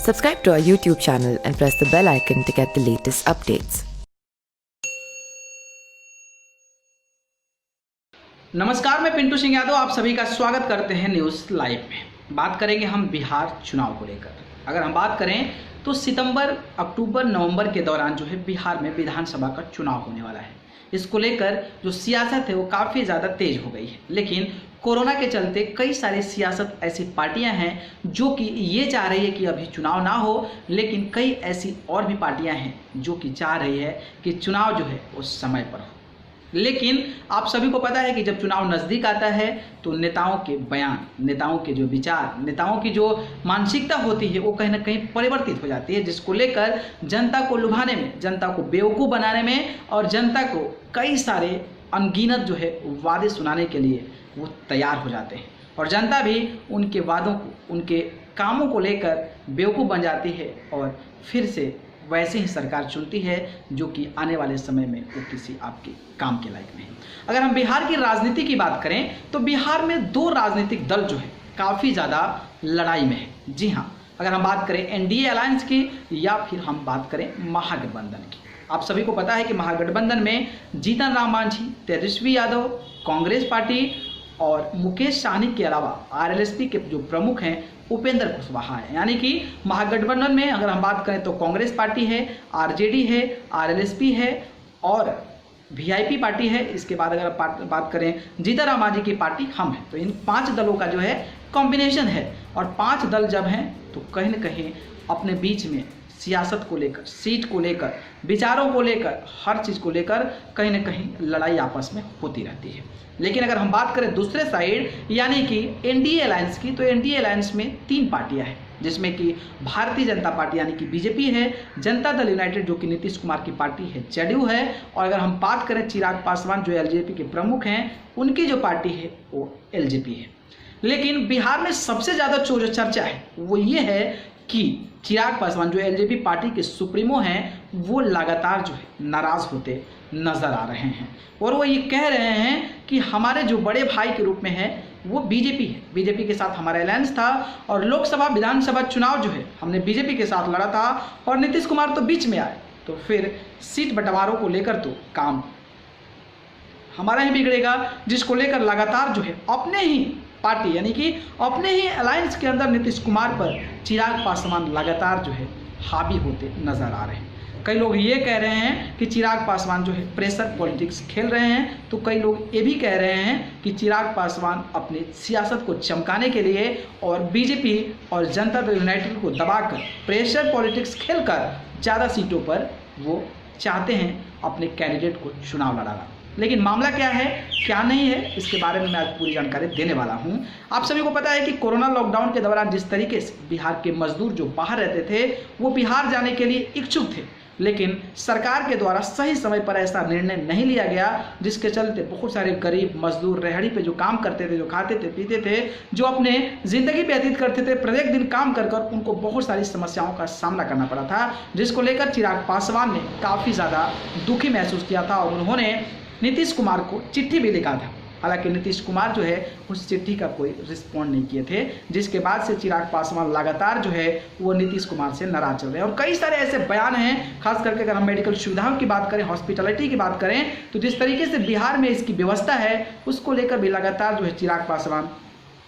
Subscribe to our YouTube channel and press the bell icon to get the latest updates. नमस्कार, मैं पिंटू सिंह यादव आप सभी का स्वागत करते हैं न्यूज़ लाइव में। बात करेंगे हम बिहार चुनाव को लेकर। अगर हम बात करें तो सितंबर, अक्टूबर, नवंबर के दौरान जो है बिहार में विधानसभा का चुनाव होने वाला है। इसको लेकर जो सियासत है वो काफ़ी ज़्यादा तेज हो गई है, लेकिन कोरोना के चलते कई सारी सियासत ऐसी पार्टियां हैं जो कि ये चाह रही है कि अभी चुनाव ना हो, लेकिन कई ऐसी और भी पार्टियां हैं जो कि चाह रही है कि चुनाव जो है वो समय पर हो। लेकिन आप सभी को पता है कि जब चुनाव नज़दीक आता है तो नेताओं के बयान, नेताओं के जो विचार, नेताओं की जो मानसिकता होती है वो कहीं ना कहीं परिवर्तित हो जाती है, जिसको लेकर जनता को लुभाने में, जनता को बेवकूफ़ बनाने में और जनता को कई सारे अनगिनत जो है वादे सुनाने के लिए वो तैयार हो जाते हैं और जनता भी उनके वादों को, उनके कामों को लेकर बेवकूफ़ बन जाती है और फिर से वैसे ही सरकार चुनती है जो कि आने वाले समय में वो किसी आपके काम के लायक नहीं। अगर हम बिहार की राजनीति की बात करें तो बिहार में दो राजनीतिक दल जो है काफ़ी ज़्यादा लड़ाई में है। जी हाँ, अगर हम बात करें एनडीए अलायंस की या फिर हम बात करें महागठबंधन की। आप सभी को पता है कि महागठबंधन में जीतन राम मांझी, तेजस्वी यादव, कांग्रेस पार्टी और मुकेश सहनी के अलावा आरएलएसपी के जो प्रमुख हैं उपेंद्र कुशवाहा है। यानी कि महागठबंधन में अगर हम बात करें तो कांग्रेस पार्टी है, आरजेडी है, आरएलएसपी है और वीआईपी पार्टी है। इसके बाद अगर बात करें जीतन राम मांझी की पार्टी हम हैं, तो इन 5 दलों का जो है कॉम्बिनेशन है और 5 दल जब हैं तो कहीं ना कहीं अपने बीच में सियासत को लेकर, सीट को लेकर, विचारों को लेकर, हर चीज़ को लेकर कहीं ना कहीं लड़ाई आपस में होती रहती है। लेकिन अगर हम बात करें दूसरे साइड यानी कि एनडीए अलायंस की, तो एनडीए अलायंस में 3 पार्टियां हैं, जिसमें कि भारतीय जनता पार्टी यानी कि बीजेपी है, जनता दल यूनाइटेड जो कि नीतीश कुमार की पार्टी है जेडीयू है, और अगर हम बात करें चिराग पासवान जो एलजेपी के प्रमुख हैं उनकी जो पार्टी है वो एलजेपी है। लेकिन बिहार में सबसे ज़्यादा जो चर्चा है वो ये है कि चिराग पासवान जो एलजेपी पार्टी के सुप्रीमो हैं वो लगातार जो है नाराज़ होते नज़र आ रहे हैं और वो ये कह रहे हैं कि हमारे जो बड़े भाई के रूप में है वो बीजेपी है, बीजेपी के साथ हमारा अलायंस था और लोकसभा विधानसभा चुनाव जो है हमने बीजेपी के साथ लड़ा था और नीतीश कुमार तो बीच में आए, तो फिर सीट बंटवारों को लेकर तो काम हमारा ही बिगड़ेगा, जिसको लेकर लगातार जो है अपने ही पार्टी यानी कि अपने ही अलायंस के अंदर नीतीश कुमार पर चिराग पासवान लगातार जो है हावी होते नजर आ रहे हैं। कई लोग ये कह रहे हैं कि चिराग पासवान जो है प्रेशर पॉलिटिक्स खेल रहे हैं, तो कई लोग ये भी कह रहे हैं कि चिराग पासवान अपनी सियासत को चमकाने के लिए और बीजेपी और जनता दल यूनाइटेड को दबाकर प्रेशर पॉलिटिक्स खेलकर ज़्यादा सीटों पर वो चाहते हैं अपने कैंडिडेट को चुनाव लड़ाना। लेकिन मामला क्या है, क्या नहीं है, इसके बारे में मैं आज पूरी जानकारी देने वाला हूं। आप सभी को पता है कि कोरोना लॉकडाउन के दौरान जिस तरीके से बिहार के मजदूर जो बाहर रहते थे वो बिहार जाने के लिए इच्छुक थे, लेकिन सरकार के द्वारा सही समय पर ऐसा निर्णय नहीं लिया गया, जिसके चलते बहुत सारे गरीब मजदूर रेहड़ी पे जो काम करते थे, जो खाते थे, पीते थे, जो अपने ज़िंदगी व्यतीत करते थे, प्रत्येक दिन काम कर कर उनको बहुत सारी समस्याओं का सामना करना पड़ा था, जिसको लेकर चिराग पासवान ने काफ़ी ज़्यादा दुखी महसूस किया था और उन्होंने नीतीश कुमार को चिट्ठी भी लिखा था। हालांकि नीतीश कुमार जो है उस चिट्ठी का कोई रिस्पॉन्ड नहीं किए थे, जिसके बाद से चिराग पासवान लगातार जो है वो नीतीश कुमार से नाराज चल रहे हैं और कई सारे ऐसे बयान हैं, खास करके अगर हम मेडिकल सुविधाओं की बात करें, हॉस्पिटलिटी की बात करें, तो जिस तरीके से बिहार में इसकी व्यवस्था है उसको लेकर भी लगातार जो है चिराग पासवान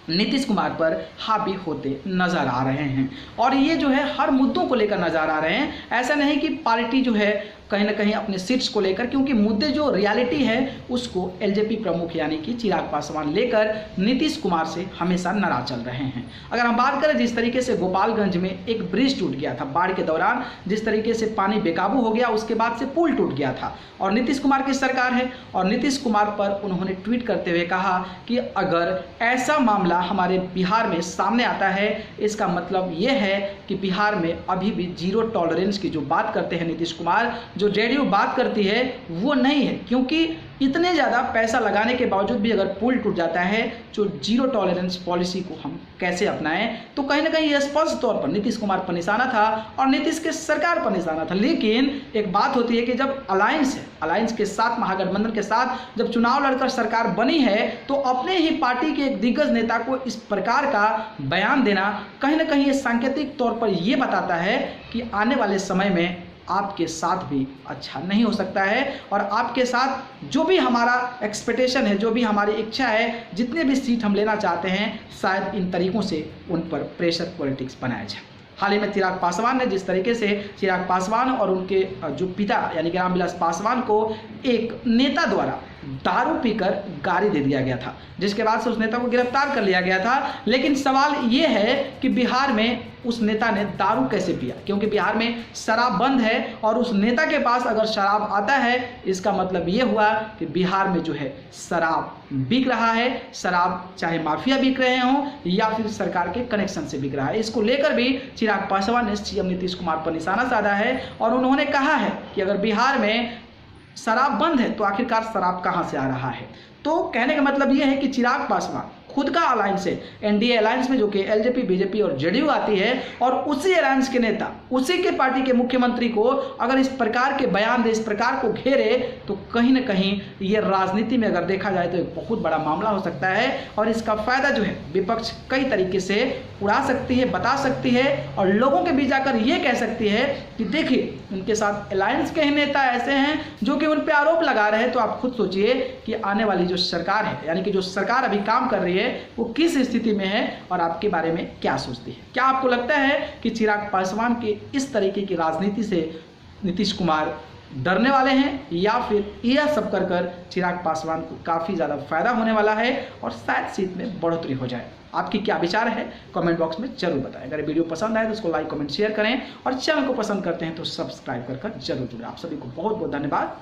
नीतीश कुमार पर हावी होते नजर आ रहे हैं और ये जो है हर मुद्दों को लेकर नजर आ रहे हैं। ऐसा नहीं कि पार्टी जो है कहीं ना कहीं अपने सीट्स को लेकर, क्योंकि मुद्दे जो रियलिटी है उसको एलजेपी प्रमुख यानी कि चिराग पासवान लेकर नीतीश कुमार से हमेशा नाराज चल रहे हैं। अगर हम बात करें जिस तरीके से गोपालगंज में एक ब्रिज टूट गया था बाढ़ के दौरान, जिस तरीके से पानी बेकाबू हो गया, उसके बाद से पुल टूट गया था और नीतीश कुमार की सरकार है और नीतीश कुमार पर उन्होंने ट्वीट करते हुए कहा कि अगर ऐसा मामला हमारे बिहार में सामने आता है, इसका मतलब ये है कि बिहार में अभी भी जीरो टॉलरेंस की जो बात करते हैं नीतीश कुमार, जो जेडीयू बात करती है वो नहीं है, क्योंकि इतने ज़्यादा पैसा लगाने के बावजूद भी अगर पुल टूट जाता है, जो जीरो टॉलरेंस पॉलिसी को हम कैसे अपनाएं, तो कहीं ना कहीं ये स्पष्ट तौर पर नीतीश कुमार पर निशाना था और नीतीश के सरकार पर निशाना था। लेकिन एक बात होती है कि जब अलायंस है, अलायंस के साथ, महागठबंधन के साथ जब चुनाव लड़कर सरकार बनी है, तो अपने ही पार्टी के एक दिग्गज नेता को इस प्रकार का बयान देना कहीं ना कहीं ये सांकेतिक तौर पर ये बताता है कि आने वाले समय में आपके साथ भी अच्छा नहीं हो सकता है और आपके साथ जो भी हमारा एक्सपेक्टेशन है, जो भी हमारी इच्छा है, जितने भी सीट हम लेना चाहते हैं, शायद इन तरीकों से उन पर प्रेशर पॉलिटिक्स बनाया जाए। हाल ही में चिराग पासवान ने जिस तरीके से चिराग पासवान और उनके जो पिता यानी कि रामविलास पासवान को एक नेता द्वारा दारू पीकर गाड़ी दे दिया गया था, जिसके बाद से उस नेता को गिरफ्तार कर लिया गया था। लेकिन सवाल ये है कि बिहार में उस नेता ने दारू कैसे पिया, क्योंकि बिहार में शराब बंद है और उस नेता के पास अगर शराब आता है, इसका मतलब ये हुआ कि बिहार में जो है शराब बिक रहा है। शराब चाहे माफिया बिक रहे हों या फिर सरकार के कनेक्शन से बिक रहा है। इसको लेकर भी चिराग पासवान ने सीएम नीतीश कुमार पर निशाना साधा है और उन्होंने कहा है कि अगर बिहार में शराब बंद है तो आखिरकार शराब कहां से आ रहा है। तो कहने का मतलब यह है कि चिराग पासवान खुद का अलायंस है, एनडीए अलायंस में, जो कि एलजेपी, बीजेपी और जेडीयू आती है, और उसी अलायंस के नेता, उसी के पार्टी के मुख्यमंत्री को अगर इस प्रकार के बयान दे, इस प्रकार को घेरे, तो कहीं ना कहीं ये राजनीति में अगर देखा जाए तो एक बहुत बड़ा मामला हो सकता है और इसका फायदा जो है विपक्ष कई तरीके से उड़ा सकती है, बता सकती है और लोगों के बीच जाकर ये कह सकती है कि देखिए उनके साथ अलायंस के ही नेता ऐसे हैं जो कि उन पर आरोप लगा रहे हैं। तो आप खुद सोचिए कि आने वाली जो सरकार है, यानी कि जो सरकार अभी काम कर रही है, वो किस स्थिति में है और आपके बारे में क्या सोचती है। क्या आपको लगता है कि चिराग पासवान के इस तरीके की राजनीति से नीतीश कुमार डरने वाले हैं या फिर यह सब कर कर चिराग पासवान को काफ़ी ज़्यादा फायदा होने वाला है और शायद सीट में बढ़ोतरी हो जाए? आपकी क्या विचार है कमेंट बॉक्स में जरूर बताएं। अगर वीडियो पसंद आए तो उसको लाइक, कमेंट, शेयर करें और चैनल को पसंद करते हैं तो सब्सक्राइब कर जरूर जुड़ें। आप सभी को बहुत बहुत धन्यवाद।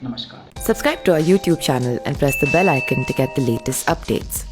नमस्कार। Subscribe to our YouTube channel and press the bell icon to get the latest updates.